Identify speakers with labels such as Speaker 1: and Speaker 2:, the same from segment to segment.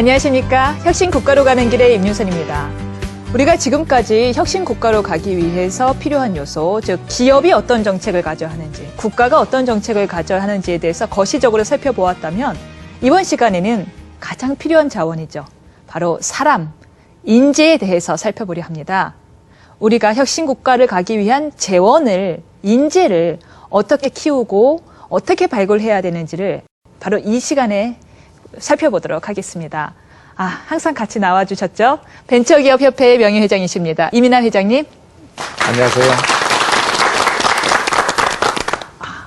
Speaker 1: 안녕하십니까. 혁신국가로 가는 길의 임윤선입니다. 우리가 지금까지 혁신국가로 가기 위해서 필요한 요소, 즉 기업이 어떤 정책을 가져야 하는지, 국가가 어떤 정책을 가져야 하는지에 대해서 거시적으로 살펴보았다면 이번 시간에는 가장 필요한 자원이죠. 바로 사람, 인재에 대해서 살펴보려 합니다. 우리가 혁신국가를 가기 위한 재원을, 인재를 어떻게 키우고 어떻게 발굴해야 되는지를 바로 이 시간에 살펴보도록 하겠습니다. 항상 같이 나와주셨죠? 벤처기업협회의 명예회장이십니다. 이민아 회장님.
Speaker 2: 안녕하세요.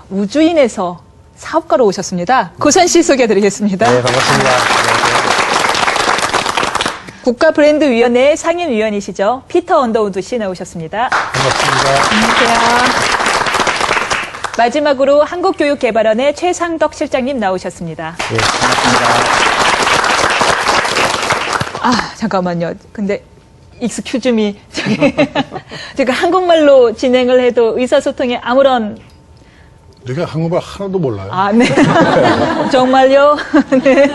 Speaker 1: 우주인에서 사업가로 오셨습니다. 고선 씨 소개해드리겠습니다.
Speaker 2: 네, 반갑습니다. 안녕하세요.
Speaker 1: 국가브랜드위원회 상임위원이시죠? 피터 언더우드 씨 나오셨습니다.
Speaker 2: 반갑습니다.
Speaker 1: 안녕하세요. 마지막으로 한국교육개발원의 최상덕 실장님 나오셨습니다.
Speaker 2: 네, 반갑습니다.
Speaker 1: 잠깐만요. 근데 excuse me. 제가 한국말로 진행을 해도 의사소통에 아무런
Speaker 3: 우리가 한국말 하나도 몰라요.
Speaker 1: 네. 정말요? 네.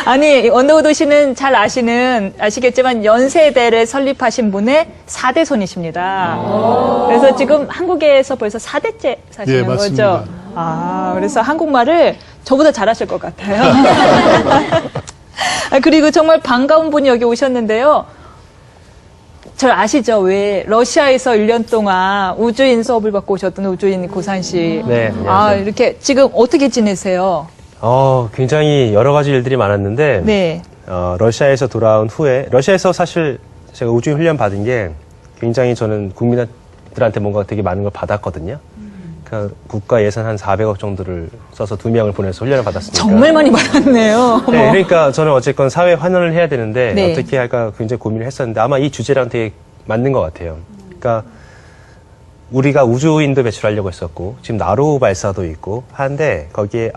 Speaker 1: 아니, 언더우드 씨는 잘 아시겠지만 연세대를 설립하신 분의 4대 손이십니다. 그래서 지금 한국에서 벌써 4대째 사시는
Speaker 3: 예, 맞습니다.
Speaker 1: 거죠? 그래서 한국말을 저보다 잘하실 것 같아요. 그리고 정말 반가운 분이 여기 오셨는데요. 저 아시죠? 왜 러시아에서 1년 동안 우주인 수업을 받고 오셨던 우주인 고산 씨.
Speaker 2: 네, 안녕하세요.
Speaker 1: 이렇게 지금 어떻게 지내세요?
Speaker 2: 굉장히 여러 가지 일들이 많았는데,
Speaker 1: 네.
Speaker 2: 러시아에서 돌아온 후에, 러시아에서 사실 제가 우주인 훈련 받은 게 굉장히 저는 국민들한테 뭔가 되게 많은 걸 받았거든요. 그러니까 국가 예산 한 400억 정도를 써서 2명을 보내서 훈련을 받았으니까.
Speaker 1: 정말 많이 받았네요.
Speaker 2: 네, 그러니까 저는 어쨌건 사회 환원을 해야 되는데
Speaker 1: 네.
Speaker 2: 어떻게 할까 굉장히 고민을 했었는데 아마 이 주제랑 되게 맞는 것 같아요. 그러니까 우리가 우주인도 배출하려고 했었고 지금 나로 발사도 있고 하는데 거기에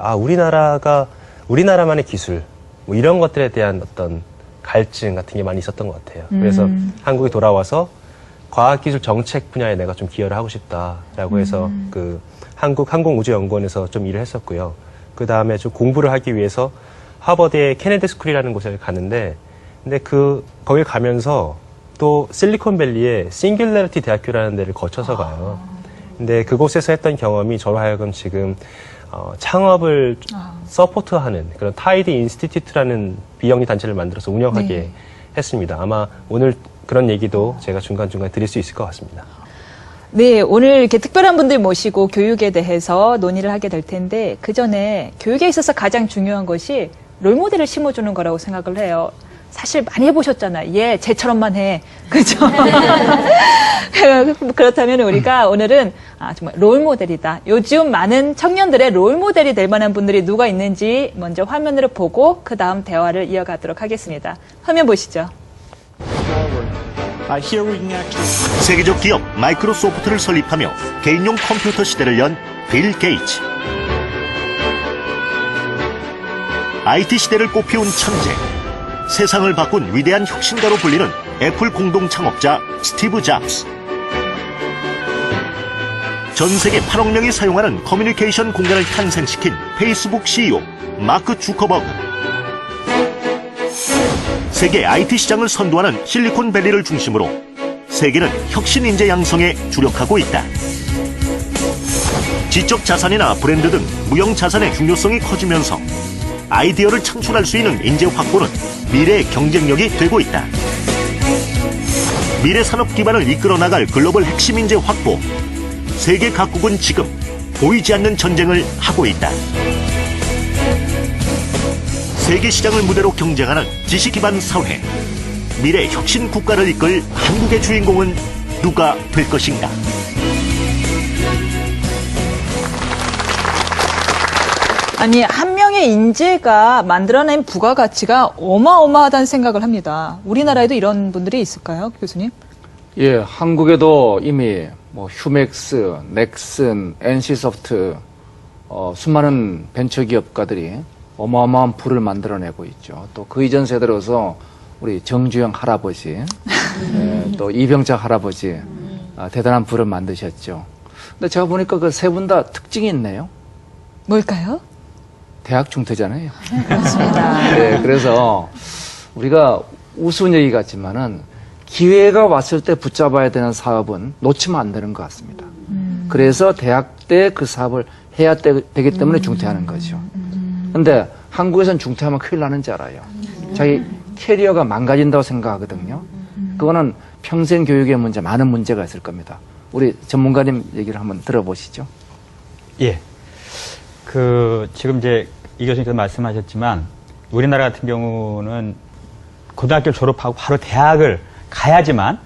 Speaker 2: 우리나라만의 기술 뭐 이런 것들에 대한 어떤 갈증 같은 게 많이 있었던 것 같아요. 그래서 한국에 돌아와서 과학기술 정책 분야에 내가 좀 기여를 하고 싶다라고 해서 그 한국항공우주연구원에서 좀 일을 했었고요. 그 다음에 좀 공부를 하기 위해서 하버드의 케네디 스쿨이라는 곳에 갔는데, 근데 거길 가면서 또 실리콘밸리의 싱귤러리티 대학교라는 데를 거쳐서 가요. 근데 그곳에서 했던 경험이 저로 하여금 지금 창업을 서포트하는 그런 타이드 인스티튜트라는 비영리 단체를 만들어서 운영하게 했습니다. 아마 오늘 그런 얘기도 제가 중간중간 드릴 수 있을 것 같습니다.
Speaker 1: 네, 오늘 이렇게 특별한 분들 모시고 교육에 대해서 논의를 하게 될 텐데 그 전에 교육에 있어서 가장 중요한 것이 롤모델을 심어주는 거라고 생각을 해요. 사실 많이 해보셨잖아요. 쟤처럼만 해. 그죠? 그렇다면 우리가 오늘은 정말 롤모델이다. 요즘 많은 청년들의 롤모델이 될 만한 분들이 누가 있는지 먼저 화면으로 보고 그 다음 대화를 이어가도록 하겠습니다. 화면 보시죠.
Speaker 4: 세계적 기업 마이크로소프트를 설립하며 개인용 컴퓨터 시대를 연 빌 게이츠. IT 시대를 꽃피운 천재, 세상을 바꾼 위대한 혁신가로 불리는 애플 공동 창업자 스티브 잡스. 전 세계 8억 명이 사용하는 커뮤니케이션 공간을 탄생시킨 페이스북 CEO 마크 주커버그. 세계 IT 시장을 선도하는 실리콘밸리를 중심으로 세계는 혁신 인재 양성에 주력하고 있다. 지적 자산이나 브랜드 등 무형 자산의 중요성이 커지면서 아이디어를 창출할 수 있는 인재 확보는 미래의 경쟁력이 되고 있다. 미래 산업 기반을 이끌어 나갈 글로벌 핵심 인재 확보. 세계 각국은 지금 보이지 않는 전쟁을 하고 있다. 세계 시장을 무대로 경쟁하는 지식 기반 사회. 미래 혁신 국가를 이끌 한국의 주인공은 누가 될 것인가?
Speaker 1: 한 명의 인재가 만들어낸 부가가치가 어마어마하다는 생각을 합니다. 우리나라에도 이런 분들이 있을까요, 교수님?
Speaker 5: 예, 한국에도 이미 휴맥스, 넥슨, NC소프트 수많은 벤처기업가들이 어마어마한 부를 만들어내고 있죠. 또 그 이전 세대로서 우리 정주영 할아버지, 또 이병철 할아버지 대단한 부를 만드셨죠. 근데 제가 보니까 그 세 분 다 특징이 있네요.
Speaker 1: 뭘까요?
Speaker 5: 대학 중퇴잖아요.
Speaker 1: 그렇습니다.
Speaker 5: 네, 그래서 우리가 우스운 얘기 같지만은 기회가 왔을 때 붙잡아야 되는 사업은 놓치면 안 되는 것 같습니다. 그래서 대학 때 그 사업을 해야 되기 때문에 중퇴하는 거죠. 근데 한국에서는 중퇴하면 큰일 나는지 알아요. 자기 캐리어가 망가진다고 생각하거든요. 그거는 평생 교육의 문제, 많은 문제가 있을 겁니다. 우리 전문가님 얘기를 한번 들어보시죠.
Speaker 6: 예. 지금 이제 이 교수님께서 말씀하셨지만 우리나라 같은 경우는 고등학교를 졸업하고 바로 대학을 가야지만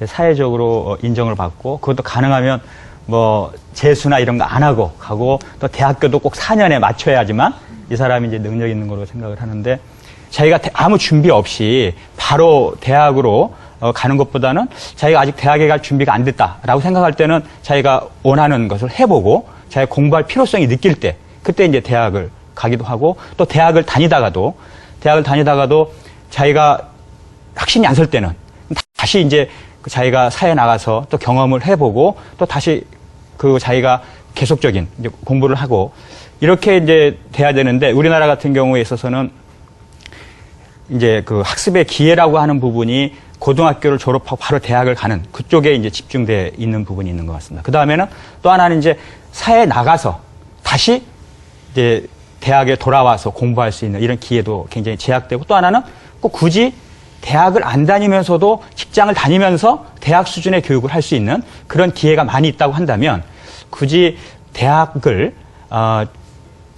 Speaker 6: 사회적으로 인정을 받고 그것도 가능하면 뭐 재수나 이런 거 안 하고 가고 또 대학교도 꼭 4년에 맞춰야지만 이 사람이 이제 능력 있는 거로 생각을 하는데 자기가 아무 준비 없이 바로 대학으로 가는 것보다는 자기가 아직 대학에 갈 준비가 안 됐다라고 생각할 때는 자기가 원하는 것을 해보고 자기가 공부할 필요성이 느낄 때 그때 이제 대학을 가기도 하고 또 대학을 다니다가도 자기가 확신이 안 설 때는 다시 이제 자기가 사회에 나가서 또 경험을 해보고 또 다시 자기가 계속적인 이제 공부를 하고 이렇게 이제 돼야 되는데 우리나라 같은 경우에 있어서는 이제 학습의 기회라고 하는 부분이 고등학교를 졸업하고 바로 대학을 가는 그쪽에 이제 집중돼 있는 부분이 있는 것 같습니다. 그 다음에는 또 하나는 이제 사회에 나가서 다시 이제 대학에 돌아와서 공부할 수 있는 이런 기회도 굉장히 제약되고 또 하나는 꼭 굳이 대학을 안 다니면서도 직장을 다니면서 대학 수준의 교육을 할 수 있는 그런 기회가 많이 있다고 한다면 굳이 대학을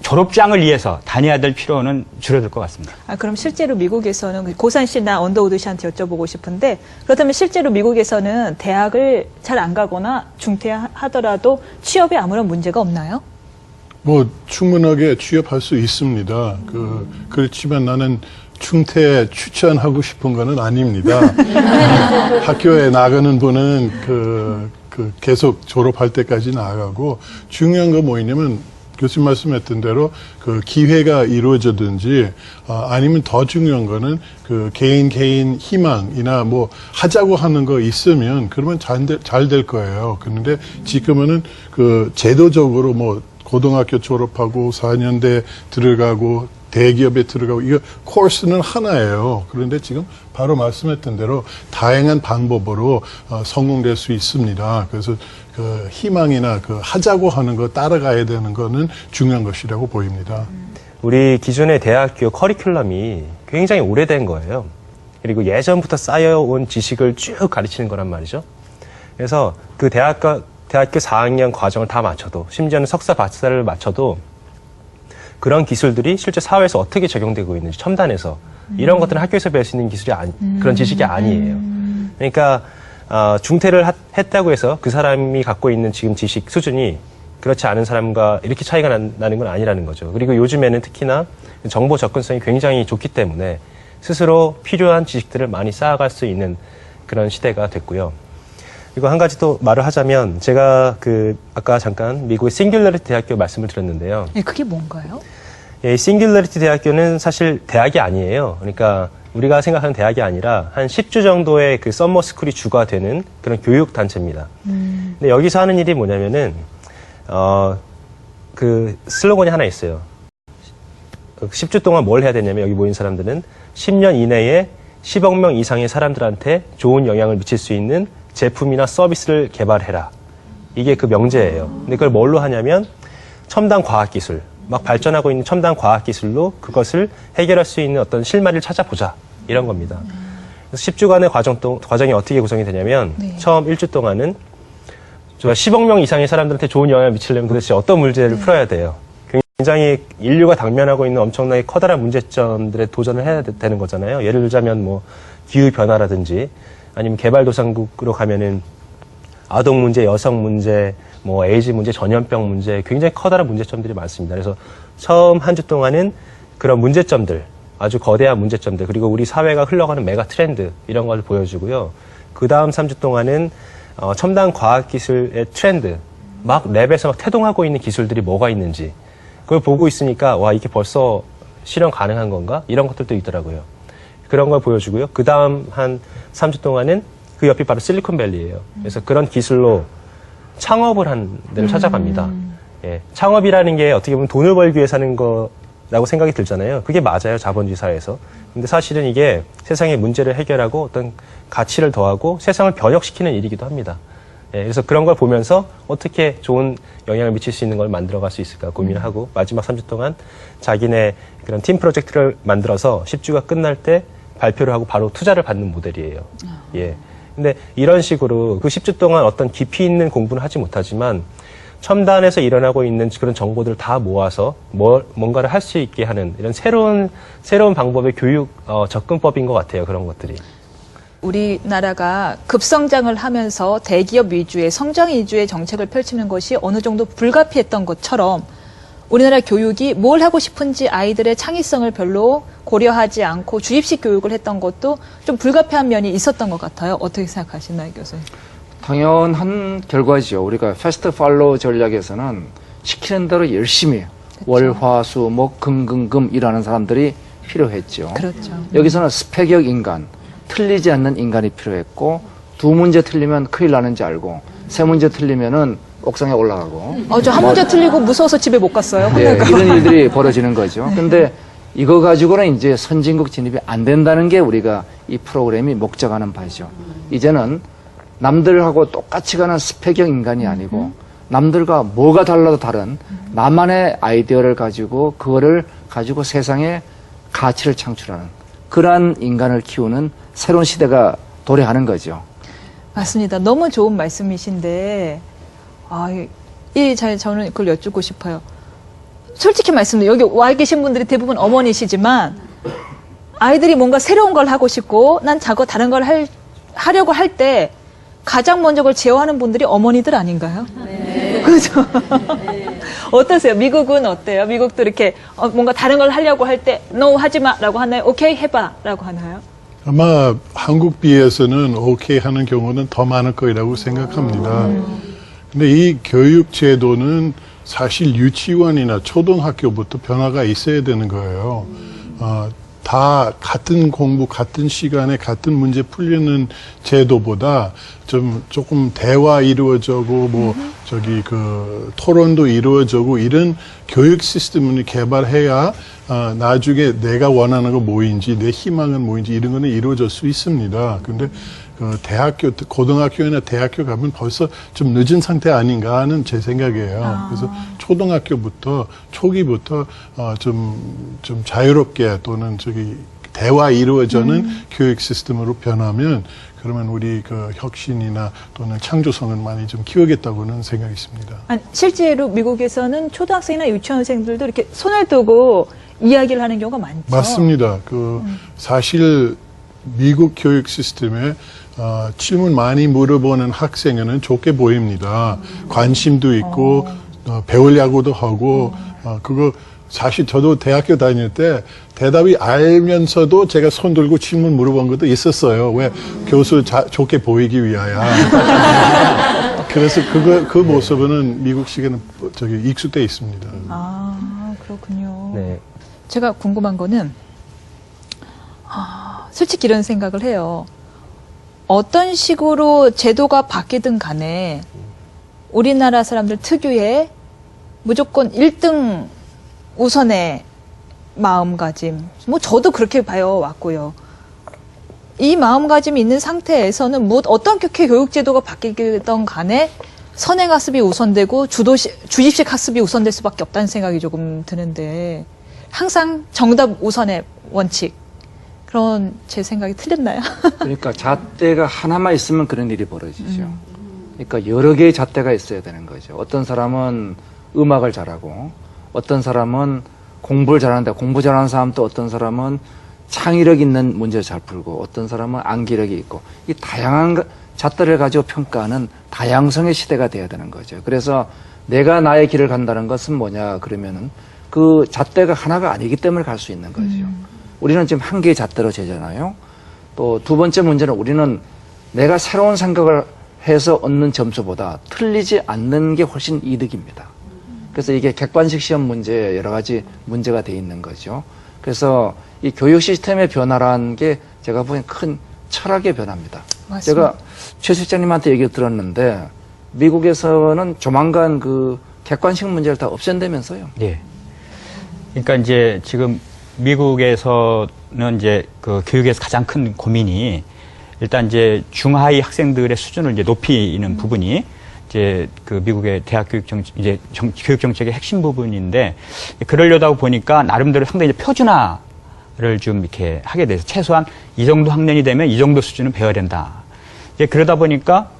Speaker 6: 졸업장을 위해서 다녀야 될 필요는 줄어들 것 같습니다.
Speaker 1: 그럼 실제로 미국에서는 고산 씨나 언더우드 씨한테 여쭤보고 싶은데 그렇다면 실제로 미국에서는 대학을 잘 안 가거나 중퇴하더라도 취업에 아무런 문제가 없나요?
Speaker 3: 뭐 충분하게 취업할 수 있습니다. 그렇지만 나는 중퇴 추천하고 싶은 거는 아닙니다. 학교에 나가는 분은 계속 졸업할 때까지 나가고 중요한 거 뭐냐면 교수님 말씀했던 대로 기회가 이루어지든지 아니면 더 중요한 거는 개인 희망이나 뭐 하자고 하는 거 있으면 그러면 잘 될 거예요. 그런데 지금은 제도적으로 뭐 고등학교 졸업하고 4년대 들어가고 대기업에 들어가고 이거 코스는 하나예요. 그런데 지금 바로 말씀했던 대로 다양한 방법으로 성공될 수 있습니다. 그래서 희망이나 하자고 하는 거 따라가야 되는 거는 중요한 것이라고 보입니다.
Speaker 2: 우리 기존의 대학교 커리큘럼이 굉장히 오래된 거예요. 그리고 예전부터 쌓여온 지식을 쭉 가르치는 거란 말이죠. 그래서 그 대학교 4학년 과정을 다 마쳐도 심지어는 석사 박사를 마쳐도 그런 기술들이 실제 사회에서 어떻게 적용되고 있는지 첨단에서 이런 것들은 학교에서 배울 수 있는 기술이 그런 지식이 아니에요. 그러니까 중퇴를 했다고 해서 그 사람이 갖고 있는 지금 지식 수준이 그렇지 않은 사람과 이렇게 차이가 나는 건 아니라는 거죠. 그리고 요즘에는 특히나 정보 접근성이 굉장히 좋기 때문에 스스로 필요한 지식들을 많이 쌓아갈 수 있는 그런 시대가 됐고요. 그리고 한 가지 또 말을 하자면 제가 아까 잠깐 미국의 싱귤러리티 대학교 말씀을 드렸는데요.
Speaker 1: 네, 그게 뭔가요?
Speaker 2: 예, 싱귤러리티 대학교는 사실 대학이 아니에요. 그러니까 우리가 생각하는 대학이 아니라 한 10주 정도의 서머 스쿨이 주가 되는 그런 교육 단체입니다. 근데 여기서 하는 일이 뭐냐면은 슬로건이 하나 있어요. 10주 동안 뭘 해야 되냐면 여기 모인 사람들은 10년 이내에 10억 명 이상의 사람들한테 좋은 영향을 미칠 수 있는 제품이나 서비스를 개발해라. 이게 그 명제예요. 근데 그걸 뭘로 하냐면 첨단 과학기술, 막 발전하고 있는 첨단 과학기술로 그것을 해결할 수 있는 어떤 실마리를 찾아보자. 이런 겁니다. 그래서 10주간의 과정이 어떻게 구성이 되냐면 처음 1주 동안은 10억 명 이상의 사람들한테 좋은 영향을 미치려면 도대체 어떤 문제를 풀어야 돼요. 굉장히 인류가 당면하고 있는 엄청나게 커다란 문제점들에 도전을 해야 되는 거잖아요. 예를 들자면 뭐 기후변화라든지 아니면 개발도상국으로 가면은 아동 문제, 여성 문제, 뭐 에이즈 문제, 전염병 문제, 굉장히 커다란 문제점들이 많습니다. 그래서 처음 한 주 동안은 그런 문제점들, 아주 거대한 문제점들, 그리고 우리 사회가 흘러가는 메가 트렌드 이런 걸 보여주고요. 그 다음 3주 동안은 첨단 과학기술의 트렌드, 막 랩에서 막 태동하고 있는 기술들이 뭐가 있는지 그걸 보고 있으니까 와 이게 벌써 실현 가능한 건가? 이런 것들도 있더라고요. 그런 걸 보여주고요. 그 다음 한 3주 동안은 그 옆이 바로 실리콘밸리예요. 그래서 그런 기술로 창업을 한 데를 찾아갑니다. 예, 창업이라는 게 어떻게 보면 돈을 벌기 위해서 하는 라고 생각이 들잖아요. 그게 맞아요, 자본주의 사회에서. 근데 사실은 이게 세상의 문제를 해결하고 어떤 가치를 더하고 세상을 변혁시키는 일이기도 합니다. 예, 그래서 그런 걸 보면서 어떻게 좋은 영향을 미칠 수 있는 걸 만들어갈 수 있을까 고민을 하고 마지막 3주 동안 자기네 그런 팀 프로젝트를 만들어서 10주가 끝날 때 발표를 하고 바로 투자를 받는 모델이에요. 예. 근데 이런 식으로 그 10주 동안 어떤 깊이 있는 공부는 하지 못하지만 첨단에서 일어나고 있는 그런 정보들을 다 모아서 뭔가를 할 수 있게 하는 이런 새로운 방법의 교육 접근법인 것 같아요. 그런 것들이.
Speaker 1: 우리나라가 급성장을 하면서 대기업 위주의 성장 위주의 정책을 펼치는 것이 어느 정도 불가피했던 것처럼 우리나라 교육이 뭘 하고 싶은지 아이들의 창의성을 별로 고려하지 않고 주입식 교육을 했던 것도 좀 불가피한 면이 있었던 것 같아요. 어떻게 생각하시나요, 교수님?
Speaker 5: 당연한 결과죠. 우리가 패스트 팔로우 전략에서는 시키는 대로 열심히 월, 화, 수, 목, 금 일하는 사람들이 필요했죠.
Speaker 1: 그렇죠.
Speaker 5: 여기서는 스펙역 인간, 틀리지 않는 인간이 필요했고 2문제 틀리면 큰일 나는지 알고 3문제 틀리면은 옥상에 올라가고
Speaker 1: 저 한 문제 틀리고 무서워서 집에 못 갔어요.
Speaker 5: 네, 이런 일들이 벌어지는 거죠. 근데 이거 가지고는 이제 선진국 진입이 안 된다는 게 우리가 이 프로그램이 목적하는 바죠. 이제는 남들하고 똑같이 가는 스펙형 인간이 아니고 남들과 뭐가 달라도 다른 나만의 아이디어를 가지고 그거를 가지고 세상에 가치를 창출하는 그러한 인간을 키우는 새로운 시대가 도래하는 거죠.
Speaker 1: 맞습니다. 너무 좋은 말씀이신데 저는 그걸 여쭙고 싶어요. 솔직히 말씀드려 여기 와 계신 분들이 대부분 어머니시지만 아이들이 뭔가 새로운 걸 하고 싶고 난 자꾸 다른 걸 하려고 할 때 가장 먼저 그걸 제어하는 분들이 어머니들 아닌가요? 네. 그렇죠. 어떠세요? 미국은 어때요? 미국도 이렇게 뭔가 다른 걸 하려고 할 때 no 하지 마라고 하나요? 오케이 해봐라고 하나요?
Speaker 3: 아마 한국 비해서는 오케이 하는 경우는 더 많을 거라고 생각합니다. 근데 이 교육 제도는 사실 유치원이나 초등학교부터 변화가 있어야 되는 거예요. 다 같은 공부, 같은 시간에 같은 문제 풀리는 제도보다 조금 대화 이루어지고 토론도 이루어지고 이런 교육 시스템을 개발해야 나중에 내가 원하는 거 뭐인지 내 희망은 뭐인지 이런 거는 이루어질 수 있습니다. 근데 고등학교나 대학교 가면 벌써 좀 늦은 상태 아닌가 하는 제 생각이에요. 그래서 초등학교부터 초기부터 좀 자유롭게 또는 대화 이루어지는 교육 시스템으로 변하면 그러면 우리 혁신이나 또는 창조성은 많이 좀 키우겠다고는 생각이 있습니다.
Speaker 1: 실제로 미국에서는 초등학생이나 유치원생들도 이렇게 손을 두고 이야기를 하는 경우가 많죠.
Speaker 3: 맞습니다. 사실 미국 교육 시스템에 질문 많이 물어보는 학생에는 좋게 보입니다. 관심도 있고 배우려고도 하고 그거 사실 저도 대학교 다닐 때 대답이 알면서도 제가 손 들고 질문 물어본 것도 있었어요. 왜 교수 좋게 보이기 위하여. 그래서 그 모습은 미국식에는 익숙돼 있습니다.
Speaker 1: 그렇군요.
Speaker 2: 네.
Speaker 1: 제가 궁금한 거는 솔직히 이런 생각을 해요. 어떤 식으로 제도가 바뀌든 간에 우리나라 사람들 특유의 무조건 1등 우선의 마음가짐, 저도 그렇게 봐왔고요. 이 마음가짐이 있는 상태에서는 어떤 교육제도가 바뀌든 간에 선행학습이 우선되고 주입식 학습이 우선될 수밖에 없다는 생각이 조금 드는데 항상 정답 우선의 원칙 그런 제 생각이 틀렸나요?
Speaker 5: 그러니까 잣대가 하나만 있으면 그런 일이 벌어지죠. 그러니까 여러 개의 잣대가 있어야 되는 거죠. 어떤 사람은 음악을 잘하고 어떤 사람은 공부를 잘하는데 공부 잘하는 사람 또 어떤 사람은 창의력 있는 문제를 잘 풀고 어떤 사람은 암기력이 있고 이 다양한 잣대를 가지고 평가하는 다양성의 시대가 돼야 되는 거죠. 그래서 내가 나의 길을 간다는 것은 뭐냐 그러면은 그 잣대가 하나가 아니기 때문에 갈 수 있는 거죠. 우리는 지금 한 개의 잣대로 재잖아요. 또 두 번째 문제는 우리는 내가 새로운 생각을 해서 얻는 점수보다 틀리지 않는 게 훨씬 이득입니다. 그래서 이게 객관식 시험 문제에 여러 가지 문제가 돼 있는 거죠. 그래서 이 교육 시스템의 변화라는 게 제가 보기엔 큰 철학의 변화입니다.
Speaker 1: 맞습니다.
Speaker 5: 제가 최 실장님한테 얘기 들었는데 미국에서는 조만간 객관식 문제를 다 없앤다면서요.
Speaker 6: 예. 그러니까 이제 지금 미국에서는 이제 그 교육에서 가장 큰 고민이 일단 이제 중하위 학생들의 수준을 이제 높이는 부분이 이제 그 미국의 대학 교육 이제 교육 정책의 핵심 부분인데 그러려다 보니까 나름대로 상당히 이제 표준화를 좀 이렇게 하게 돼서 최소한 이 정도 학년이 되면 이 정도 수준은 배워야 된다. 이제 그러다 보니까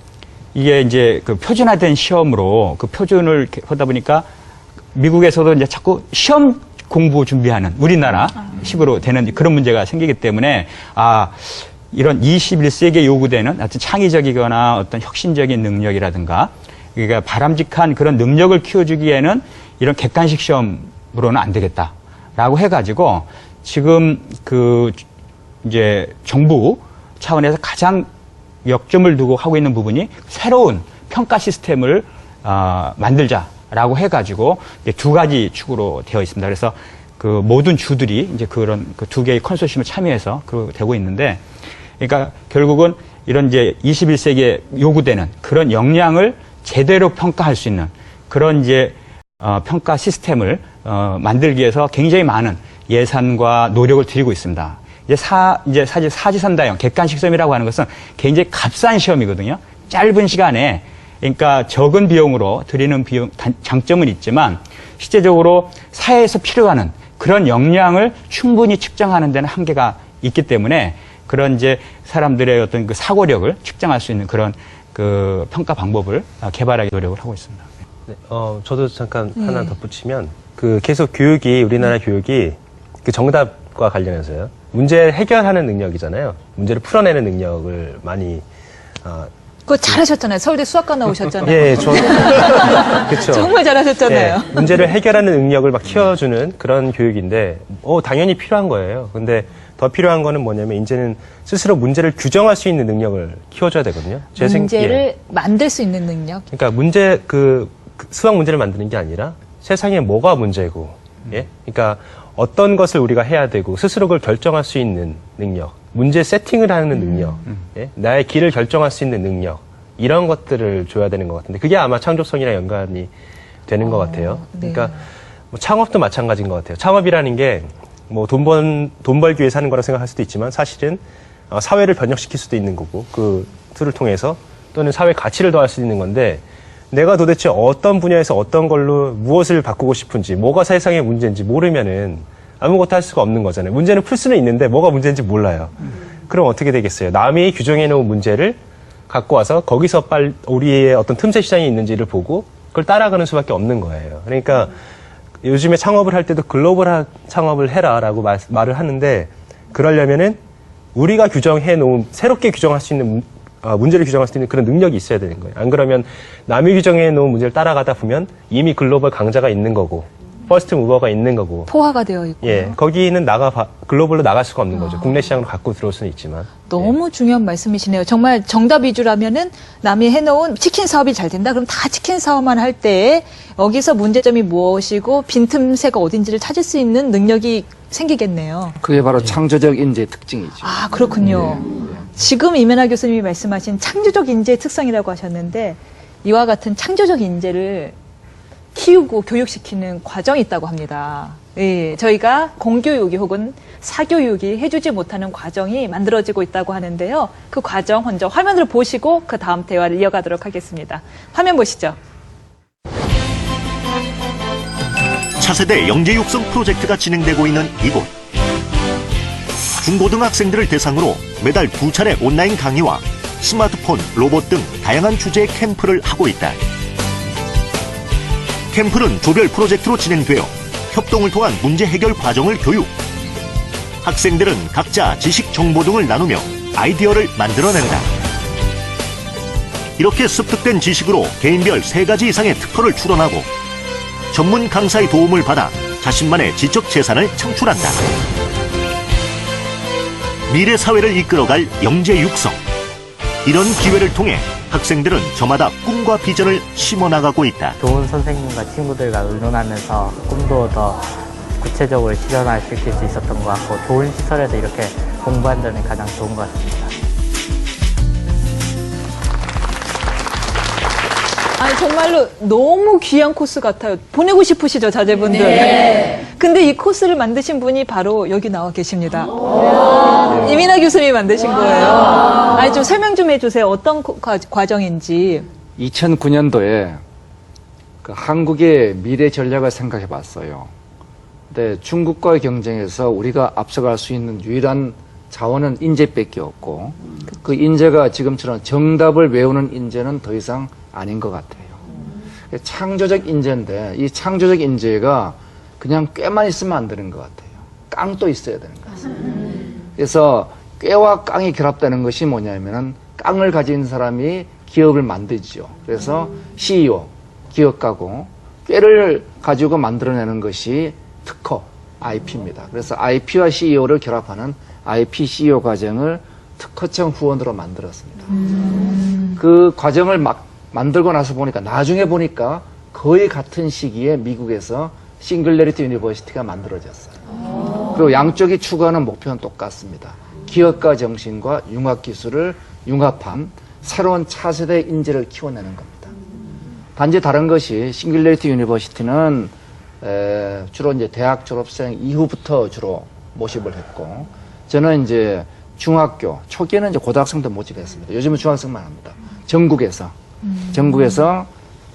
Speaker 6: 이게 이제 그 표준화된 시험으로 그 표준을 이렇게 하다 보니까 미국에서도 이제 자꾸 시험 공부 준비하는 우리나라 식으로 되는 그런 문제가 생기기 때문에 이런 21세기에 요구되는 어떤 창의적이거나 어떤 혁신적인 능력이라든가 그러니까 바람직한 그런 능력을 키워주기에는 이런 객관식 시험으로는 안 되겠다라고 해가지고 지금 그 이제 정부 차원에서 가장 역점을 두고 하고 있는 부분이 새로운 평가 시스템을 만들자라고 해가지고 이제 두 가지 축으로 되어 있습니다. 그래서 그 모든 주들이 이제 그런 그 두 개의 컨소시엄을 참여해서 그 되고 있는데, 그러니까 결국은 이런 이제 21세기에 요구되는 그런 역량을 제대로 평가할 수 있는 그런 이제 평가 시스템을 만들기 위해서 굉장히 많은 예산과 노력을 들이고 있습니다. 이제 사실 사지선다형 객관식 시험이라고 하는 것은 굉장히 값싼 시험이거든요. 짧은 시간에 그러니까 적은 비용으로 들이는 비용 장점은 있지만 실제적으로 사회에서 필요하는 그런 역량을 충분히 측정하는 데는 한계가 있기 때문에 그런 이제 사람들의 어떤 그 사고력을 측정할 수 있는 그런 그 평가 방법을 개발하기 노력을 하고 있습니다.
Speaker 2: 네, 저도 잠깐 하나 덧붙이면 그 계속 교육이 우리나라 교육이 그 정답과 관련해서요. 문제를 해결하는 능력이잖아요. 문제를 풀어내는 능력을 많이
Speaker 1: 그거 잘하셨잖아요. 서울대 수학과 나오셨잖아요.
Speaker 2: 예, 그렇죠.
Speaker 1: 정말 잘하셨잖아요.
Speaker 2: 네, 문제를 해결하는 능력을 막 키워주는 그런 교육인데, 당연히 필요한 거예요. 근데 더 필요한 거는 뭐냐면 이제는 스스로 문제를 규정할 수 있는 능력을 키워줘야 되거든요.
Speaker 1: 문제를 만들 수 있는 능력.
Speaker 2: 그러니까 그 수학 문제를 만드는 게 아니라 세상에 뭐가 문제고, 예, 그러니까 어떤 것을 우리가 해야 되고 스스로 그걸 결정할 수 있는 능력, 문제 세팅을 하는 능력, 예? 나의 길을 결정할 수 있는 능력, 이런 것들을 줘야 되는 것 같은데 그게 아마 창조성이랑 연관이 되는 것 같아요.
Speaker 1: 네.
Speaker 2: 그러니까 뭐 창업도 마찬가지인 것 같아요. 창업이라는 게 뭐 돈 벌기 위해서 하는 거라 생각할 수도 있지만 사실은 사회를 변혁시킬 수도 있는 거고 그 툴을 통해서 또는 사회 가치를 더할 수 있는 건데 내가 도대체 어떤 분야에서 어떤 걸로 무엇을 바꾸고 싶은지, 뭐가 세상의 문제인지 모르면은 아무것도 할 수가 없는 거잖아요. 문제는 풀 수는 있는데 뭐가 문제인지 몰라요. 그럼 어떻게 되겠어요? 남이 규정해 놓은 문제를 갖고 와서 거기서 우리의 어떤 틈새 시장이 있는지를 보고 그걸 따라가는 수밖에 없는 거예요. 그러니까 요즘에 창업을 할 때도 글로벌 창업을 해라라고 말을 하는데 그러려면은 우리가 규정해 놓은 새롭게 규정할 수 있는 문제를 규정할 수 있는 그런 능력이 있어야 되는 거예요. 안 그러면 남이 규정해 놓은 문제를 따라가다 보면 이미 글로벌 강자가 있는 거고 퍼스트 무버가 있는 거고
Speaker 1: 포화가 되어 있고.
Speaker 2: 예, 거기는 글로벌로 나갈 수가 없는 거죠. 국내 시장으로 갖고 들어올 수는 있지만.
Speaker 1: 너무 중요한 말씀이시네요. 정말 정답 위주라면은 남이 해놓은 치킨 사업이 잘 된다. 그럼 다 치킨 사업만 할 때 여기서 문제점이 무엇이고 빈틈새가 어딘지를 찾을 수 있는 능력이 생기겠네요.
Speaker 5: 그게 바로 창조적 인재의 특징이죠.
Speaker 1: 아, 그렇군요. 지금 이면하 교수님이 말씀하신 창조적 인재의 특성이라고 하셨는데 이와 같은 창조적 인재를 키우고 교육시키는 과정이 있다고 합니다. 예, 저희가 공교육이 혹은 사교육이 해주지 못하는 과정이 만들어지고 있다고 하는데요. 그 과정 먼저 화면을 보시고 그 다음 대화를 이어가도록 하겠습니다. 화면 보시죠.
Speaker 4: 차세대 영재 육성 프로젝트가 진행되고 있는 이곳. 중고등학생들을 대상으로 매달 2차례 온라인 강의와 스마트폰, 로봇 등 다양한 주제의 캠프를 하고 있다. 캠프는 조별 프로젝트로 진행되어 협동을 통한 문제 해결 과정을 교육. 학생들은 각자 지식 정보 등을 나누며 아이디어를 만들어낸다. 이렇게 습득된 지식으로 개인별 3가지 이상의 특허를 출원하고 전문 강사의 도움을 받아 자신만의 지적 재산을 창출한다. 미래 사회를 이끌어갈 영재 육성. 이런 기회를 통해 학생들은 저마다 꿈과 비전을 심어나가고 있다.
Speaker 7: 좋은 선생님과 친구들과 의논하면서 꿈도 더 구체적으로 실현시킬 수 있었던 것 같고 좋은 시설에서 이렇게 공부한 점이 가장 좋은 것 같습니다.
Speaker 1: 아니 정말로 너무 귀한 코스 같아요. 보내고 싶으시죠, 자제분들? 네. 근데 이 코스를 만드신 분이 바로 여기 나와 계십니다. 이민하 교수님이 만드신 거예요. 아니, 좀 설명 좀 해주세요. 어떤 과정인지.
Speaker 5: 2009년도에 그 한국의 미래 전략을 생각해 봤어요. 근데 중국과의 경쟁에서 우리가 앞서갈 수 있는 유일한 자원은 인재밖에 없고 그 인재가 지금처럼 정답을 외우는 인재는 더 이상 아닌 것 같아요. 창조적 인재인데 이 창조적 인재가 그냥 꾀만 있으면 안 되는 것 같아요. 깡도 있어야 되는 것 같습니다. 그래서 꾀와 깡이 결합되는 것이 뭐냐면은 깡을 가진 사람이 기업을 만들죠. 그래서 CEO, 기업가고 꾀를 가지고 만들어내는 것이 특허, IP입니다. 그래서 IP와 CEO를 결합하는 IP CEO 과정을 특허청 후원으로 만들었습니다. 그 과정을 막 만들고 나서 보니까 나중에 보니까 거의 같은 시기에 미국에서 싱글레리티 유니버시티가 만들어졌어요. 그리고 양쪽이 추구하는 목표는 똑같습니다. 기업가 정신과 융합 기술을 융합한 새로운 차세대 인재를 키워내는 겁니다. 단지 다른 것이 싱글레리티 유니버시티는 주로 이제 대학 졸업생 이후부터 주로 모집을 했고 저는 이제 중학교 초기에는 이제 고등학생도 모집했습니다. 요즘은 중학생만 합니다. 전국에서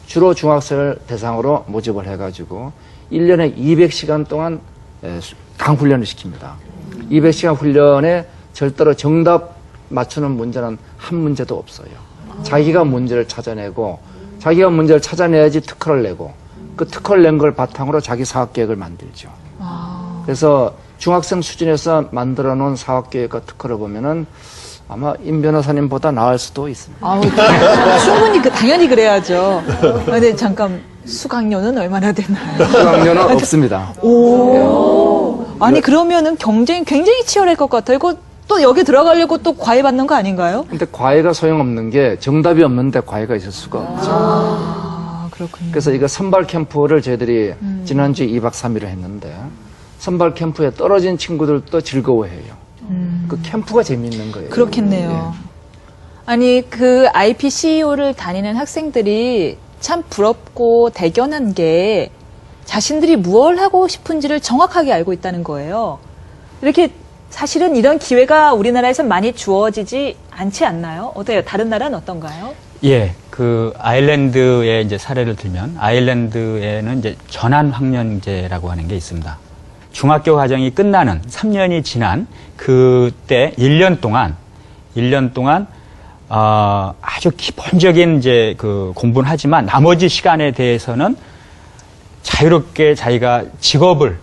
Speaker 5: 주로 중학생을 대상으로 모집을 해가지고 1년에 200시간 동안 강훈련을 시킵니다. 200시간 훈련에 절대로 정답 맞추는 문제는 한 문제도 없어요. 자기가 문제를 찾아내고 자기가 문제를 찾아내야지 특허를 내고 그 특허를 낸 걸 바탕으로 자기 사업계획을 만들죠. 그래서 중학생 수준에서 만들어 놓은 사업계획과 특허를 보면은 아마 임 변호사님보다 나을 수도 있습니다.
Speaker 1: 아우, 충분히 당연히 그래야죠. 근데 잠깐 수강료는 얼마나 되나요?
Speaker 5: 수강료는 없습니다.
Speaker 1: 오. 아니 그러면은 경쟁이 굉장히 치열할 것 같아요. 이거 또 여기 들어가려고 또 과외 받는 거 아닌가요?
Speaker 5: 근데 과외가 소용없는 게 정답이 없는데 과외가 있을 수가 없죠.
Speaker 1: 아, 그렇군요.
Speaker 5: 그래서 이거 선발 캠프를 저희들이 지난주에 2박 3일을 했는데 선발 캠프에 떨어진 친구들도 즐거워해요. 그 캠프가 재밌는 거예요.
Speaker 1: 그렇겠네요. 아니 그 IP CEO를 다니는 학생들이 참 부럽고 대견한 게 자신들이 무엇을 하고 싶은지를 정확하게 알고 있다는 거예요. 이렇게 사실은 이런 기회가 우리나라에서 많이 주어지지 않지 않나요? 어때요? 다른 나라는 어떤가요?
Speaker 6: 예, 그 아일랜드의 이제 사례를 들면 아일랜드에는 이제 전환 학년제라고 하는 게 있습니다. 중학교 과정이 끝나는 3년이 지난 그때 1년 동안 아주 기본적인 이제 그 공부는 하지만 나머지 시간에 대해서는 자유롭게 자기가 직업을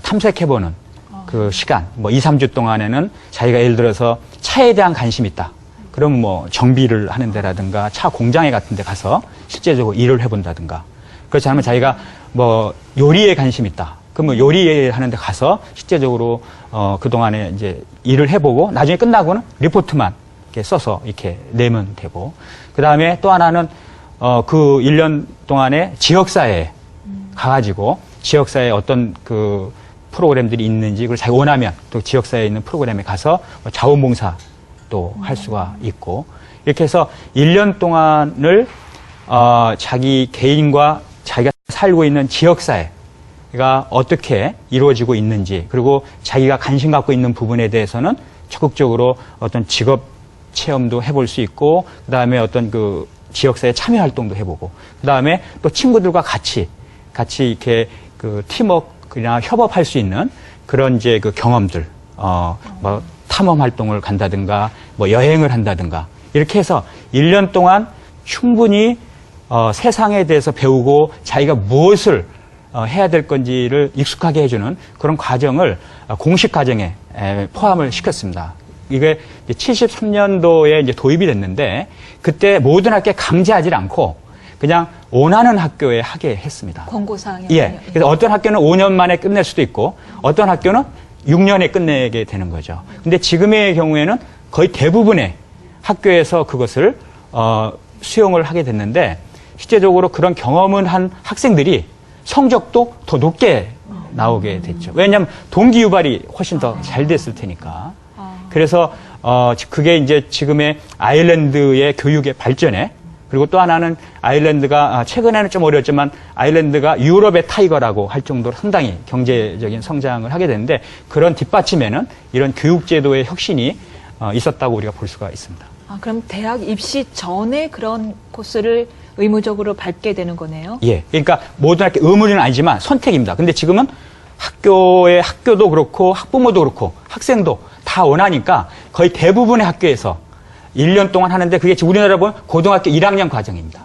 Speaker 6: 탐색해보는 그 시간, 뭐 2, 3주 동안에는 자기가 예를 들어서 차에 대한 관심이 있다. 그럼 뭐 정비를 하는 데라든가 차 공장에 같은 데 가서 실제적으로 일을 해본다든가. 그렇지 않으면 자기가 뭐 요리에 관심이 있다. 그럼 뭐 요리하는 데 가서 실제적으로 그동안에 이제 일을 해보고 나중에 끝나고는 리포트만 이렇게 써서 이렇게 내면 되고. 그 다음에 또 하나는 그 1년 동안에 지역사회에 가가지고 지역사회에 어떤 그 프로그램들이 있는지 그걸 자기 원하면 또 지역사회에 있는 프로그램에 가서 뭐 자원봉사도 할 수가 있고 이렇게 해서 1년 동안을 자기 개인과 자기가 살고 있는 지역사회가 어떻게 이루어지고 있는지 그리고 자기가 관심 갖고 있는 부분에 대해서는 적극적으로 어떤 직업 체험도 해볼 수 있고 그 다음에 어떤 그 지역사회 참여 활동도 해보고 그 다음에 또 친구들과 같이 이렇게 그 팀워크나 협업할 수 있는 그런 이제 그 경험들, 뭐 탐험 활동을 간다든가 뭐 여행을 한다든가 이렇게 해서 1년 동안 충분히 세상에 대해서 배우고 자기가 무엇을 해야 될 건지를 익숙하게 해주는 그런 과정을 공식 과정에 포함을 시켰습니다. 이게 73년도에 이제 도입이 됐는데 그때 모든 학교에 강제하지 않고 그냥 원하는 학교에 하게 했습니다.
Speaker 1: 권고사항이.
Speaker 6: 예. 그래서 어떤 학교는 5년 만에 끝낼 수도 있고 어떤 학교는 6년에 끝내게 되는 거죠. 근데 지금의 경우에는 거의 대부분의 학교에서 그것을 수용을 하게 됐는데 실제적으로 그런 경험을 한 학생들이 성적도 더 높게 나오게 됐죠. 왜냐하면 동기 유발이 훨씬 더 잘 됐을 테니까. 그래서 그게 이제 지금의 아일랜드의 교육의 발전에 그리고 또 하나는 아일랜드가 최근에는 좀 어려웠지만 아일랜드가 유럽의 타이거라고 할 정도로 상당히 경제적인 성장을 하게 되는데 그런 뒷받침에는 이런 교육제도의 혁신이 있었다고 우리가 볼 수가 있습니다.
Speaker 1: 아, 그럼 대학 입시 전에 그런 코스를 의무적으로 밟게 되는 거네요?
Speaker 6: 예. 그러니까 모든 학교 의무는 아니지만 선택입니다. 근데 지금은 학교도 그렇고 학부모도 그렇고 학생도 다 원하니까 거의 대부분의 학교에서 1년 동안 하는데 그게 지금 우리나라 보면 고등학교 1학년 과정입니다.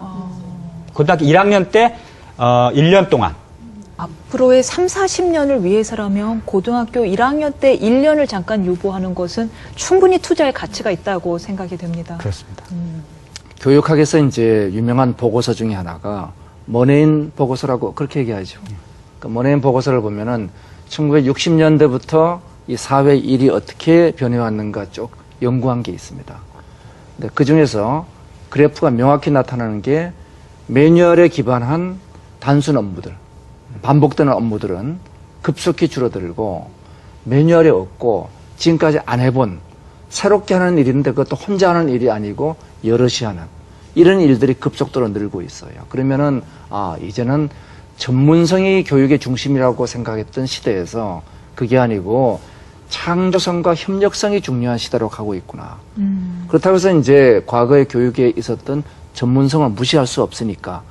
Speaker 6: 고등학교 1학년 때 1년 동안.
Speaker 1: 앞으로의 3, 40년을 위해서라면 고등학교 1학년 때 1년을 잠깐 유보하는 것은 충분히 투자할 가치가 있다고 생각이 됩니다.
Speaker 6: 그렇습니다.
Speaker 5: 교육학에서 이제 유명한 보고서 중에 하나가 머네인 보고서라고 그렇게 얘기하죠. 그 머네인 보고서를 보면은 1960년대부터 이 사회 일이 어떻게 변해왔는가 쭉 연구한 게 있습니다. 근데 그 중에서 그래프가 명확히 나타나는 게 매뉴얼에 기반한 단순 업무들, 반복되는 업무들은 급속히 줄어들고 매뉴얼이 없고 지금까지 안 해본 새롭게 하는 일인데 그것도 혼자 하는 일이 아니고 여럿이 하는 이런 일들이 급속도로 늘고 있어요. 그러면은 이제는 전문성이 교육의 중심이라고 생각했던 시대에서 그게 아니고 창조성과 협력성이 중요한 시대로 가고 있구나. 그렇다고 해서 이제 과거의 교육에 있었던 전문성을 무시할 수 없으니까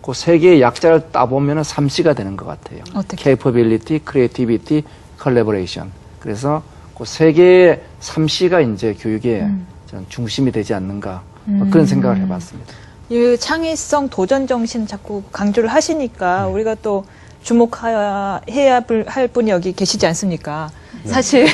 Speaker 5: 그 세 개의 약자를 따보면 3C가 되는 것 같아요.
Speaker 1: 어떻게?
Speaker 5: Capability, Creativity, Collaboration. 그래서 그 세 개의 3C가 이제 교육의 저는 중심이 되지 않는가 그런 생각을 해봤습니다.
Speaker 1: 이 창의성, 도전 정신 자꾸 강조를 하시니까 우리가 또 주목해야 할 분이 여기 계시지 않습니까? 사실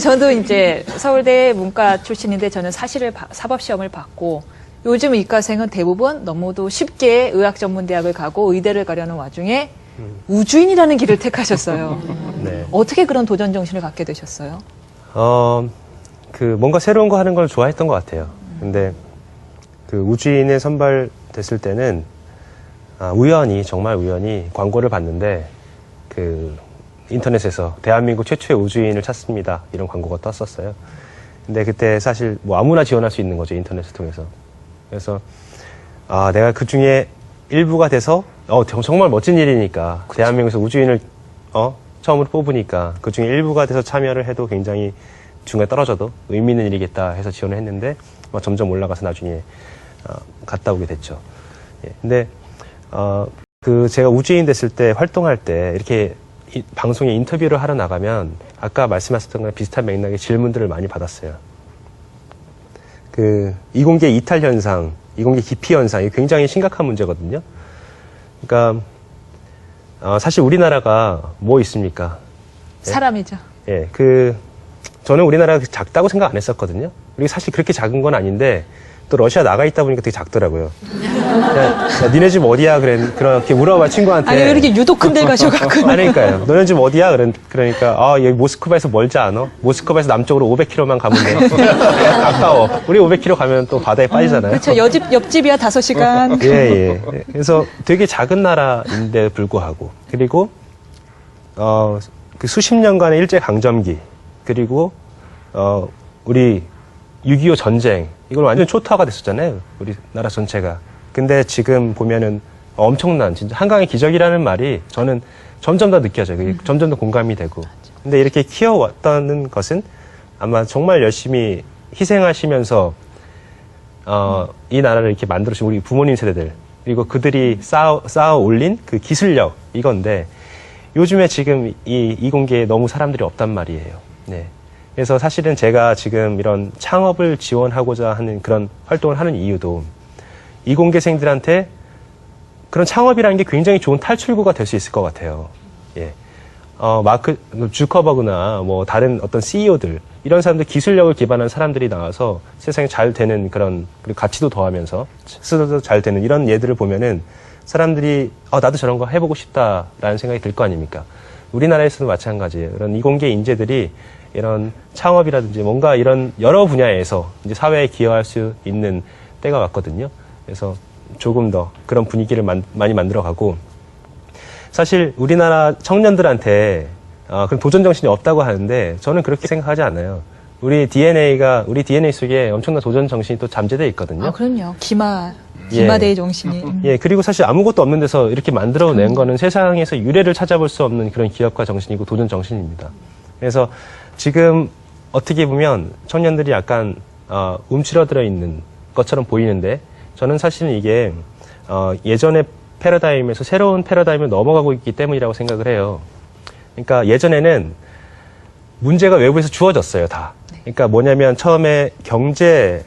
Speaker 1: 저도 이제 서울대 문과 출신인데 저는 사법시험을 봤고 요즘 이과생은 대부분 너무도 쉽게 의학전문대학을 가고 의대를 가려는 와중에 우주인이라는 길을 택하셨어요.
Speaker 2: 네.
Speaker 1: 어떻게 그런 도전 정신을 갖게 되셨어요?
Speaker 2: 뭔가 새로운 거 하는 걸 좋아했던 것 같아요. 근데 그 우주인에 선발됐을 때는 정말 우연히 광고를 봤는데 그 인터넷에서 대한민국 최초의 우주인을 찾습니다. 이런 광고가 떴었어요. 근데 그때 사실 뭐 아무나 지원할 수 있는 거죠. 인터넷을 통해서. 그래서 내가 그 중에 일부가 돼서 정말 멋진 일이니까 대한민국에서 우주인을 처음으로 뽑으니까 그 중에 일부가 돼서 참여를 해도 굉장히 중에 떨어져도 의미 있는 일이겠다 해서 지원을 했는데 점점 올라가서 나중에 갔다 오게 됐죠. 예, 근데 제가 우주인 됐을 때 활동할 때 이렇게 방송에 인터뷰를 하러 나가면 아까 말씀하셨던 거랑 비슷한 맥락의 질문들을 많이 받았어요. 이공계 이탈 현상, 이공계 기피 현상, 이게 굉장히 심각한 문제거든요. 그러니까 사실 우리나라가 뭐 있습니까? 예?
Speaker 1: 사람이죠.
Speaker 2: 예, 저는 우리나라가 작다고 생각 안 했었거든요. 우리 사실 그렇게 작은 건 아닌데 또 러시아 나가 있다 보니까 되게 작더라고요. 야, 니네 집 어디야? 그렇게 물어봐 친구한테.
Speaker 1: 아니 왜 이렇게 유독 큰 데 가셔갖고.
Speaker 2: 그러니까요. 너네 집 어디야? 그러니까 여기 모스크바에서 멀지 않아? 모스크바에서 남쪽으로 500km만 가면 돼. 가까워. 우리 500km 가면 또 바다에 빠지잖아요.
Speaker 1: 그렇죠. 옆집이야 5시간.
Speaker 2: 예. 그래서 되게 작은 나라인데 불구하고 그리고 그 수십 년간의 일제 강점기 그리고 우리 6.25 전쟁 이걸 완전 초토화가 됐었잖아요. 우리나라 전체가. 근데 지금 보면은 엄청난 진짜 한강의 기적이라는 말이 저는 점점 더 느껴져요. 그게 점점 더 공감이 되고. 근데 이렇게 키워왔다는 것은 아마 정말 열심히 희생하시면서 이 나라를 이렇게 만들어주신 우리 부모님 세대들 그리고 그들이 쌓아 올린 그 기술력 이건데 요즘에 지금 이 이공계에 너무 사람들이 없단 말이에요. 네. 그래서 사실은 제가 지금 이런 창업을 지원하고자 하는 그런 활동을 하는 이유도 이공계생들한테 그런 창업이라는 게 굉장히 좋은 탈출구가 될 수 있을 것 같아요. 예. 마크 주커버그나 뭐 다른 어떤 CEO들 이런 사람들 기술력을 기반한 사람들이 나와서 세상에 잘 되는 그런 그리고 가치도 더하면서 스스로도 잘 되는 이런 예들을 보면은 사람들이 나도 저런 거 해보고 싶다라는 생각이 들 거 아닙니까? 우리나라에서도 마찬가지예요. 이런 이공계 인재들이 이런 창업이라든지 뭔가 이런 여러 분야에서 이제 사회에 기여할 수 있는 때가 왔거든요. 그래서 조금 더 그런 분위기를 많이 만들어가고 사실 우리나라 청년들한테 그런 도전 정신이 없다고 하는데 저는 그렇게 생각하지 않아요. 우리 DNA 속에 엄청난 도전 정신이 또 잠재되어 있거든요.
Speaker 1: 아, 그럼요. 기마대의 정신이.
Speaker 2: 예, 그리고 사실 아무것도 없는 데서 이렇게 만들어낸 거는 세상에서 유례를 찾아볼 수 없는 그런 기업가 정신이고 도전 정신입니다. 그래서 지금 어떻게 보면 청년들이 약간 움츠러들어 있는 것처럼 보이는데 저는 사실은 이게 예전의 패러다임에서 새로운 패러다임을 넘어가고 있기 때문이라고 생각을 해요. 그러니까 예전에는 문제가 외부에서 주어졌어요, 다. 그러니까 뭐냐면 처음에 경제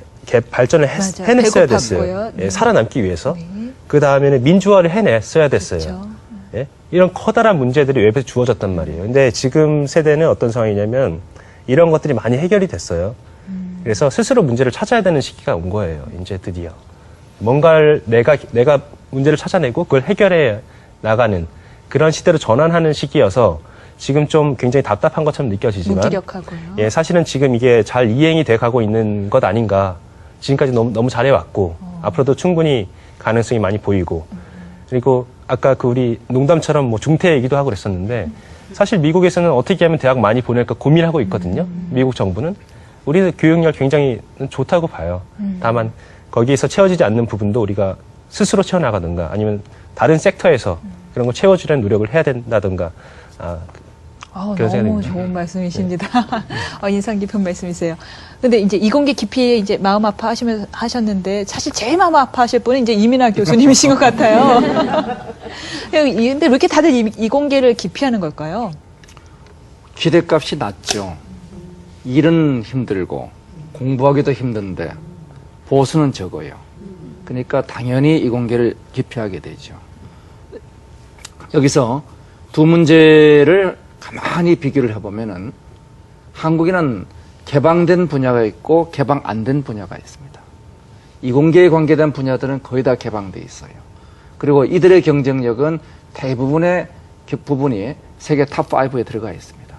Speaker 2: 발전을
Speaker 1: 맞아요.
Speaker 2: 해냈어야
Speaker 1: 배고팠고요.
Speaker 2: 됐어요.
Speaker 1: 네.
Speaker 2: 예, 살아남기 위해서.
Speaker 1: 네.
Speaker 2: 그 다음에는 민주화를 해냈어야 됐어요.
Speaker 1: 그렇죠.
Speaker 2: 예? 이런 커다란 문제들이 외부에서 주어졌단 말이에요. 근데 지금 세대는 어떤 상황이냐면 이런 것들이 많이 해결이 됐어요. 그래서 스스로 문제를 찾아야 되는 시기가 온 거예요. 이제 드디어. 뭔가를 내가 문제를 찾아내고 그걸 해결해 나가는 그런 시대로 전환하는 시기여서 지금 좀 굉장히 답답한 것처럼 느껴지지만
Speaker 1: 무기력하고요.
Speaker 2: 예, 사실은 지금 이게 잘 이행이 돼 가고 있는 것 아닌가. 지금까지 너무 잘해왔고 앞으로도 충분히 가능성이 많이 보이고 그리고 아까 그 우리 농담처럼 뭐 중퇴 얘기도 하고 그랬었는데 사실 미국에서는 어떻게 하면 대학 많이 보낼까 고민하고 있거든요. 미국 정부는. 우리도 교육열 굉장히 좋다고 봐요. 다만 거기에서 채워지지 않는 부분도 우리가 스스로 채워나가든가 아니면 다른 섹터에서 그런 걸 채워주려는 노력을 해야 된다든가 그런 생각이
Speaker 1: 너무
Speaker 2: 듭니다.
Speaker 1: 좋은 말씀이십니다. 인상 깊은 말씀이세요. 근데 이제 이공계 기피에 이제 마음 하셨는데 사실 제일 마음 아파하실 분은 이제 이민아 교수님이신 것 같아요. 근데 왜 이렇게 다들 이공계를 기피하는 걸까요?
Speaker 5: 기대값이 낮죠. 일은 힘들고 공부하기도 힘든데 보수는 적어요. 그러니까 당연히 이공계를 기피하게 되죠. 여기서 두 문제를 가만히 비교를 해보면은 한국에는 개방된 분야가 있고 개방 안 된 분야가 있습니다. 이공계에 관계된 분야들은 거의 다 개방돼 있어요. 그리고 이들의 경쟁력은 대부분의 부분이 세계 탑5에 들어가 있습니다.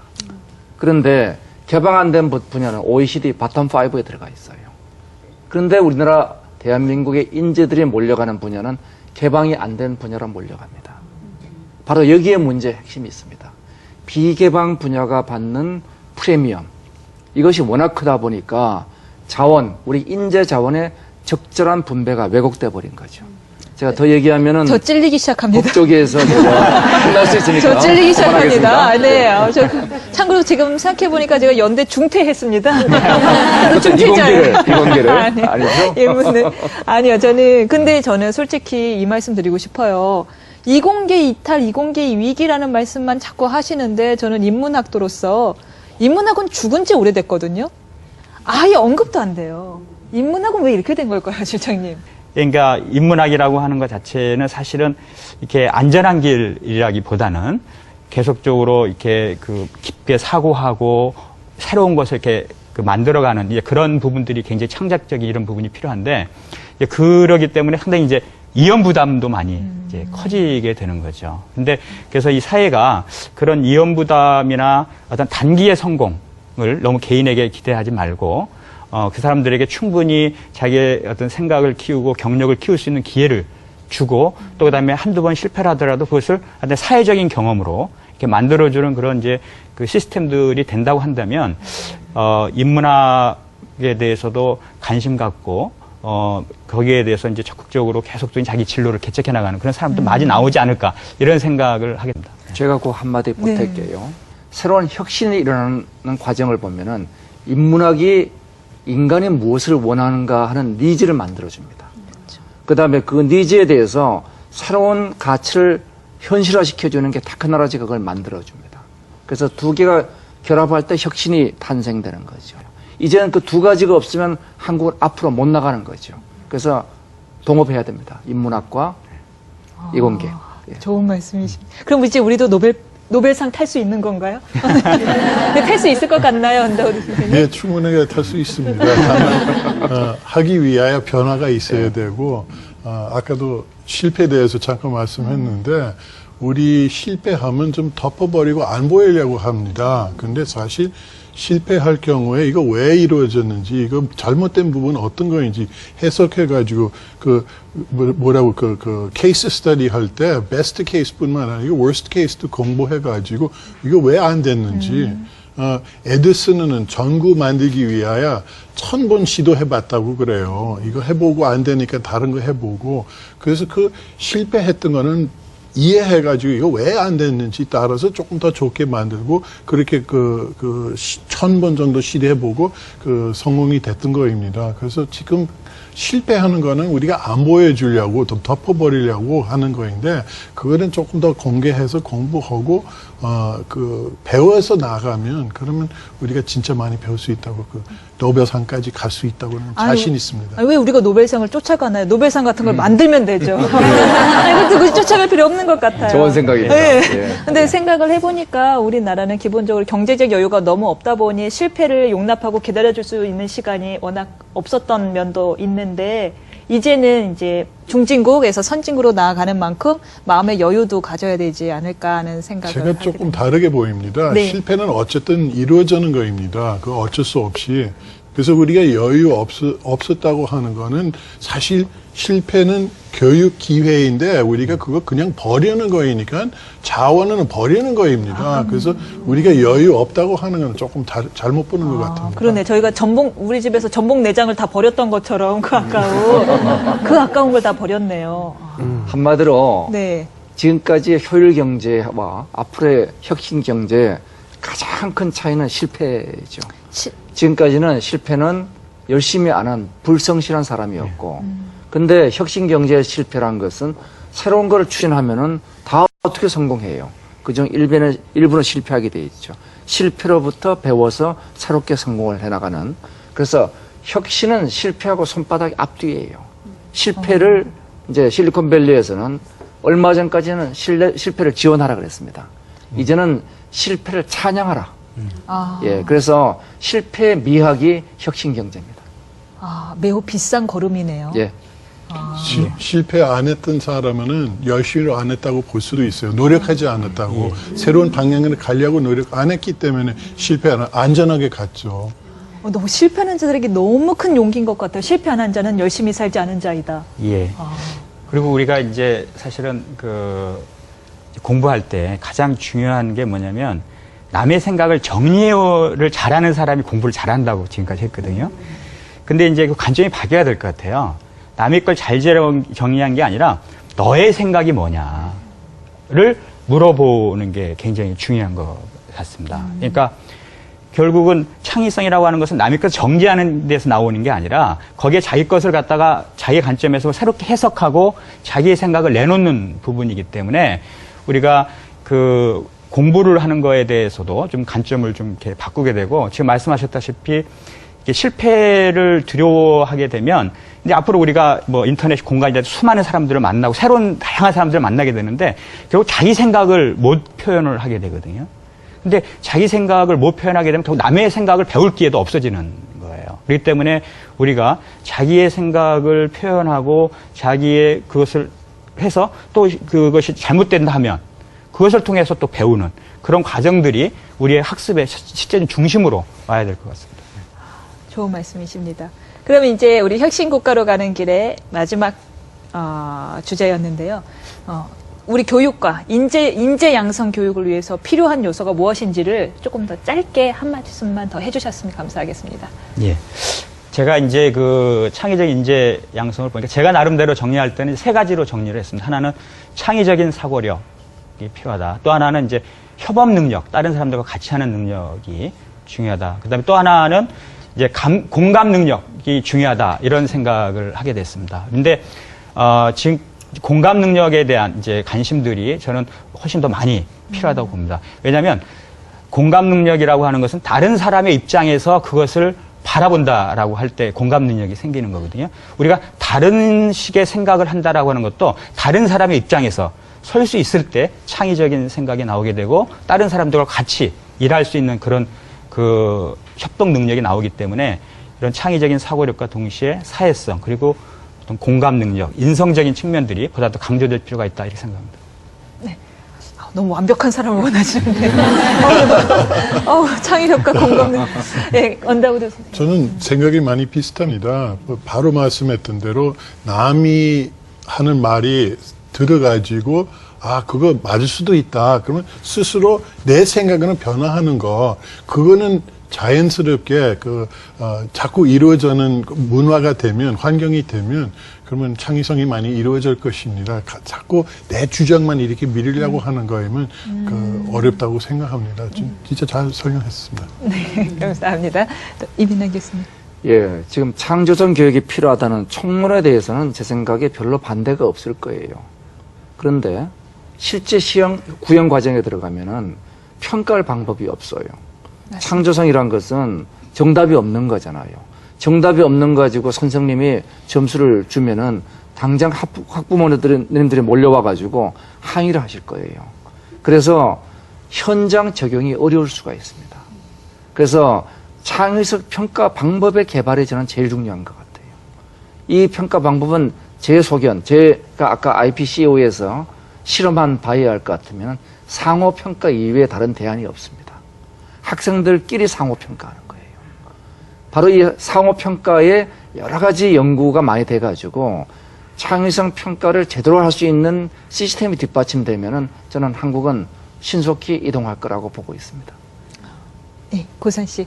Speaker 5: 그런데 개방 안 된 분야는 OECD 바텀 5에 들어가 있어요. 그런데 우리나라 대한민국의 인재들이 몰려가는 분야는 개방이 안 된 분야로 몰려갑니다. 바로 여기에 문제의 핵심이 있습니다. 비개방 분야가 받는 프리미엄, 이것이 워낙 크다 보니까 우리 인재 자원의 적절한 분배가 왜곡돼 버린 거죠. 제가 더 얘기하면은
Speaker 1: 저 찔리기 시작합니다.
Speaker 5: 법조계에서 제가 혼날 수 있으니까
Speaker 1: 저 찔리기 시작합니다.
Speaker 5: 그만하겠습니다.
Speaker 1: 네. 참고로 지금 생각해보니까 제가 연대 중퇴했습니다.
Speaker 5: 어떤 이공계를 아니죠?
Speaker 1: 아니요. 저는 솔직히 이 말씀 드리고 싶어요. 이공계 이탈, 이공계 위기라는 말씀만 자꾸 하시는데 저는 인문학도로서 인문학은 죽은 지 오래됐거든요. 아예 언급도 안 돼요. 인문학은 왜 이렇게 된 걸까요, 실장님?
Speaker 6: 그러니까 인문학이라고 하는 것 자체는 사실은 이렇게 안전한 길이라기보다는 계속적으로 이렇게 깊게 사고하고 새로운 것을 이렇게 만들어가는 이제 그런 부분들이 굉장히 창작적인 이런 부분이 필요한데 이제 그러기 때문에 상당히 이제 이연 부담도 많이 이제 커지게 되는 거죠. 근데 그래서 이 사회가 그런 이연 부담이나 어떤 단기의 성공을 너무 개인에게 기대하지 말고 그 사람들에게 충분히 자기의 어떤 생각을 키우고 경력을 키울 수 있는 기회를 주고 또 그다음에 한두 번 실패를 하더라도 그것을 어떤 사회적인 경험으로 이렇게 만들어주는 그런 이제 그 시스템들이 된다고 한다면 인문학에 대해서도 관심 갖고 거기에 대해서 이제 적극적으로 계속적인 자기 진로를 개척해 나가는 그런 사람도 많이 나오지 않을까 이런 생각을 하게 됩니다.
Speaker 5: 제가 그 한마디 보탤게요. 새로운 혁신이 일어나는 과정을 보면은 인문학이 인간이 무엇을 원하는가 하는 니즈를 만들어줍니다. 그다음에 그 니즈에 대해서 새로운 가치를 현실화시켜주는 게 테크놀로지가 그걸 만들어줍니다. 그래서 두 개가 결합할 때 혁신이 탄생되는 거죠. 이제는 그 두 가지가 없으면 한국은 앞으로 못 나가는 거죠. 그래서 동업해야 됩니다. 인문학과 이공계.
Speaker 1: 좋은 말씀이십니다. 그럼 이제 우리도 노벨상 탈 수 있는 건가요? 네, 탈 수 있을 것 같나요, 은다우리 선생님?
Speaker 3: 네, 충분하게 탈 수 있습니다. 다만 하기 위하여 변화가 있어야 되고 아까도 실패에 대해서 잠깐 말씀했는데 우리 실패하면 좀 덮어버리고 안 보이려고 합니다. 근데 사실 실패할 경우에 이거 왜 이루어졌는지, 이거 잘못된 부분은 어떤 거인지 해석해가지고 케이스 스터디 할 때 베스트 케이스뿐만 아니고 워스트 케이스도 공부해가지고 이거 왜 안 됐는지 에디슨은 전구 만들기 위하여 1000번 시도해봤다고 그래요. 이거 해보고 안 되니까 다른 거 해보고. 그래서 그 실패했던 거는 이해해가지고 이거 왜 안 됐는지 따라서 조금 더 좋게 만들고 그렇게 1000번 정도 시도해보고 성공이 됐던 거입니다. 그래서 지금 실패하는 거는 우리가 안 보여주려고 좀 덮어버리려고 하는 거인데 그거는 조금 더 공개해서 공부하고 배워서 나가면 그러면 우리가 진짜 많이 배울 수 있다고 노벨상까지 갈 수 있다고는 자신 있습니다.
Speaker 1: 왜 우리가 노벨상을 쫓아가나요? 노벨상 같은 걸 만들면 되죠. 이것도 굳이 쫓아갈 필요 없는 것 같아요.
Speaker 5: 좋은 생각입니다.
Speaker 1: 네.
Speaker 5: 예.
Speaker 1: 근데 생각을 해보니까 우리나라는 기본적으로 경제적 여유가 너무 없다 보니 실패를 용납하고 기다려줄 수 있는 시간이 워낙 없었던 면도 있는데 이제는 이제 중진국에서 선진국으로 나아가는 만큼 마음의 여유도 가져야 되지 않을까 하는 생각을
Speaker 3: 제가
Speaker 1: 하게
Speaker 3: 조금
Speaker 1: 됩니다.
Speaker 3: 다르게 보입니다.
Speaker 1: 네.
Speaker 3: 실패는 어쨌든 이루어지는 거입니다. 그 어쩔 수 없이. 그래서 우리가 여유 없었다고 하는 거는 사실 실패는 교육 기회인데 우리가 그거 그냥 버리는 거이니까 자원은 버리는 거입니다. 그래서 우리가 여유 없다고 하는 건 조금 잘못 보는 것 같습니다.
Speaker 1: 그러네. 저희가 우리 집에서 전복 내장을 다 버렸던 것처럼 그 아까운 걸 다 버렸네요.
Speaker 5: 한마디로
Speaker 1: 네.
Speaker 5: 지금까지의 효율 경제와 앞으로의 혁신 경제의 가장 큰 차이는 실패죠. 지금까지는 실패는 열심히 안 한 불성실한 사람이었고, 근데 혁신 경제의 실패란 것은 새로운 걸 추진하면은 다 어떻게 성공해요. 그중 일부는 실패하게 돼 있죠. 실패로부터 배워서 새롭게 성공을 해나가는. 그래서 혁신은 실패하고 손바닥 앞뒤예요. 실패를 이제 실리콘밸리에서는 얼마 전까지는 실패를 지원하라 그랬습니다. 이제는 실패를 찬양하라. 예, 그래서 실패의 미학이 혁신 경제입니다.
Speaker 1: 매우 비싼 걸음이네요.
Speaker 5: 예.
Speaker 3: 실패 안 했던 사람은 열심히 안 했다고 볼 수도 있어요. 노력하지 않았다고. 새로운 방향을 가려고 노력 안 했기 때문에 안전하게 갔죠.
Speaker 1: 너무 실패하는 자들에게 너무 큰 용기인 것 같아요. 실패하는 자는 열심히 살지 않은 자이다.
Speaker 6: 예. 그리고 우리가 이제 사실은 공부할 때 가장 중요한 게 뭐냐면 남의 생각을 정리를 잘하는 사람이 공부를 잘한다고 지금까지 했거든요. 근데 이제 그 관점이 바뀌어야 될 것 같아요. 남의 걸 잘 정리한 게 아니라 너의 생각이 뭐냐를 물어보는 게 굉장히 중요한 것 같습니다. 그러니까 결국은 창의성이라고 하는 것은 남의 것을 정지하는 데서 나오는 게 아니라 거기에 자기 것을 갖다가 자기 관점에서 새롭게 해석하고 자기의 생각을 내놓는 부분이기 때문에 우리가 공부를 하는 거에 대해서도 좀 관점을 좀 이렇게 바꾸게 되고 지금 말씀하셨다시피 실패를 두려워하게 되면 이제 앞으로 우리가 인터넷 공간이라도 수많은 사람들을 만나고 새로운 다양한 사람들을 만나게 되는데 결국 자기 생각을 못 표현을 하게 되거든요. 근데 자기 생각을 못 표현하게 되면 결국 남의 생각을 배울 기회도 없어지는 거예요. 그렇기 때문에 우리가 자기의 생각을 표현하고 자기의 그것을 해서 또 그것이 잘못된다 하면 그것을 통해서 또 배우는 그런 과정들이 우리의 학습의 실제적인 중심으로 와야 될 것 같습니다.
Speaker 1: 좋은 말씀이십니다. 그러면 이제 우리 혁신 국가로 가는 길의 마지막 주제였는데요. 우리 교육과 인재 양성 교육을 위해서 필요한 요소가 무엇인지를 조금 더 짧게 한 말씀만 더 해주셨으면 감사하겠습니다.
Speaker 6: 예. 제가 이제 창의적 인재 양성을 보니까 제가 나름대로 정리할 때는 3가지로 정리를 했습니다. 하나는 창의적인 사고력이 필요하다. 또 하나는 이제 협업 능력, 다른 사람들과 같이 하는 능력이 중요하다. 그다음에 또 하나는 이제 공감 능력이 중요하다. 이런 생각을 하게 됐습니다. 근데 지금 공감 능력에 대한 이제 관심들이 저는 훨씬 더 많이 필요하다고 봅니다. 왜냐하면 공감 능력이라고 하는 것은 다른 사람의 입장에서 그것을 바라본다라고 할 때 공감 능력이 생기는 거거든요. 우리가 다른 식의 생각을 한다라고 하는 것도 다른 사람의 입장에서 설 수 있을 때 창의적인 생각이 나오게 되고 다른 사람들과 같이 일할 수 있는 그런 협동 능력이 나오기 때문에 이런 창의적인 사고력과 동시에 사회성 그리고 어떤 공감 능력, 인성적인 측면들이 보다 더 강조될 필요가 있다 이렇게 생각합니다.
Speaker 1: 네. 너무 완벽한 사람을 원하시는데. 창의력과 공감 능력. 네, 언다우드 선생님.
Speaker 3: 저는 생각이 많이 비슷합니다. 바로 말씀했던 대로 남이 하는 말이 들어가지고 아, 그거 맞을 수도 있다. 그러면 스스로 내 생각은 변화하는 거, 그거는 자연스럽게 자꾸 이루어지는 문화가 되면, 환경이 되면, 그러면 창의성이 많이 이루어질 것입니다. 자꾸 내 주장만 이렇게 밀으려고 하는 거이면 어렵다고 생각합니다. 진짜 잘 설명했습니다.
Speaker 1: 네, 감사합니다. 또 이민환 교수님.
Speaker 5: 예, 지금 창조성 교육이 필요하다는 총론에 대해서는 제 생각에 별로 반대가 없을 거예요. 그런데 실제 구형 과정에 들어가면은 평가할 방법이 없어요. 창조성이란 것은 정답이 없는 거잖아요. 정답이 없는 거 가지고 선생님이 점수를 주면은 당장 학부모님들이 몰려와 가지고 항의를 하실 거예요. 그래서 현장 적용이 어려울 수가 있습니다. 그래서 창의적 평가 방법의 개발이 저는 제일 중요한 것 같아요. 이 평가 방법은 제 소견, 제가 아까 IPCO에서 실험한 바에 할 것 같으면 상호 평가 이외에 다른 대안이 없습니다. 학생들끼리 상호 평가하는 거예요. 바로 이 상호 평가에 여러 가지 연구가 많이 돼가지고 창의성 평가를 제대로 할 수 있는 시스템이 뒷받침되면은 저는 한국은 신속히 이동할 거라고 보고 있습니다.
Speaker 1: 네, 고선 씨.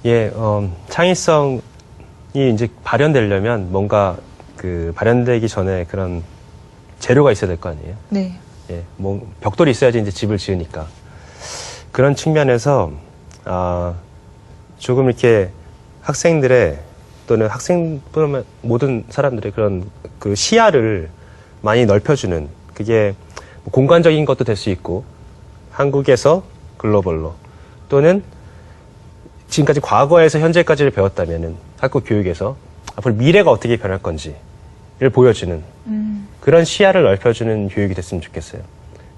Speaker 2: 예, 창의성이 이제 발현되려면 뭔가 발현되기 전에 그런 재료가 있어야 될 거 아니에요?
Speaker 1: 네.
Speaker 2: 예, 뭐 벽돌이 있어야지 이제 집을 지으니까. 그런 측면에서 조금 이렇게 학생들의 또는 학생뿐만 모든 사람들의 그런 그 시야를 많이 넓혀주는, 그게 뭐 공간적인 것도 될 수 있고 한국에서 글로벌로, 또는 지금까지 과거에서 현재까지를 배웠다면은 학교 교육에서 앞으로 미래가 어떻게 변할 건지를 보여주는 그런 시야를 넓혀주는 교육이 됐으면 좋겠어요.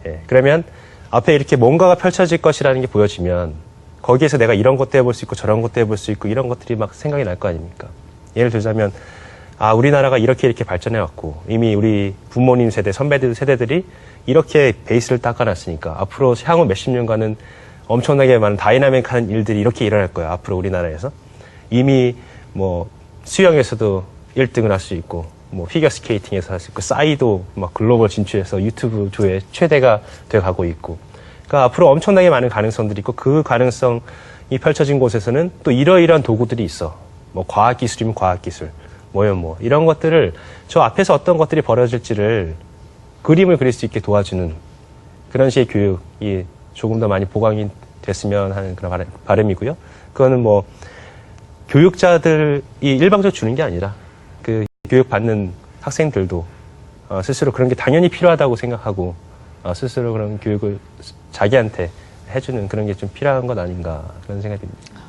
Speaker 2: 예, 그러면 앞에 이렇게 뭔가가 펼쳐질 것이라는 게 보여지면 거기에서 내가 이런 것도 해볼 수 있고 저런 것도 해볼 수 있고 이런 것들이 막 생각이 날 거 아닙니까? 예를 들자면 우리나라가 이렇게 발전해왔고 이미 우리 부모님 세대, 선배들 세대들이 이렇게 베이스를 닦아놨으니까 앞으로 향후 몇십 년간은 엄청나게 많은 다이나믹한 일들이 이렇게 일어날 거야. 앞으로 우리나라에서 이미 뭐 수영에서도 1등을 할 수 있고 뭐 피겨 스케이팅에서 할 수 있고 싸이도 막 글로벌 진출해서 유튜브 조회 최대가 돼가고 있고, 그러니까 앞으로 엄청나게 많은 가능성들이 있고 그 가능성이 펼쳐진 곳에서는 또 이러이러한 도구들이 있어. 뭐 과학기술이면 과학기술, 뭐 이런 것들을 저 앞에서 어떤 것들이 벌어질지를 그림을 그릴 수 있게 도와주는 그런 식의 교육이 조금 더 많이 보강이 됐으면 하는 그런 바람이고요. 그거는 뭐 교육자들이 일방적으로 주는 게 아니라 그 교육받는 학생들도 스스로 그런 게 당연히 필요하다고 생각하고 스스로 그런 교육을 자기한테 해주는 그런 게 좀 필요한 것 아닌가 그런 생각이 듭니다.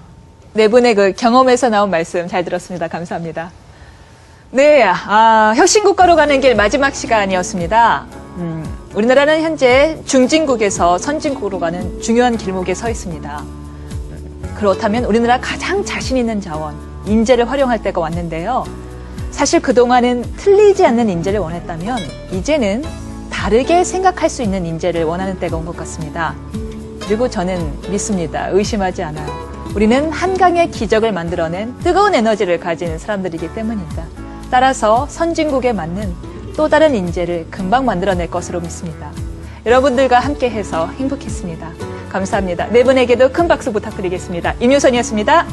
Speaker 1: 네 분의 그 경험에서 나온 말씀 잘 들었습니다. 감사합니다. 네, 혁신국가로 가는 길 마지막 시간이었습니다. 우리나라는 현재 중진국에서 선진국으로 가는 중요한 길목에 서 있습니다. 그렇다면 우리나라 가장 자신 있는 자원, 인재를 활용할 때가 왔는데요. 사실 그동안은 틀리지 않는 인재를 원했다면 이제는 다르게 생각할 수 있는 인재를 원하는 때가 온 것 같습니다. 그리고 저는 믿습니다. 의심하지 않아요. 우리는 한강의 기적을 만들어낸 뜨거운 에너지를 가진 사람들이기 때문입니다. 따라서 선진국에 맞는 또 다른 인재를 금방 만들어낼 것으로 믿습니다. 여러분들과 함께해서 행복했습니다. 감사합니다. 네 분에게도 큰 박수 부탁드리겠습니다. 임효선이었습니다.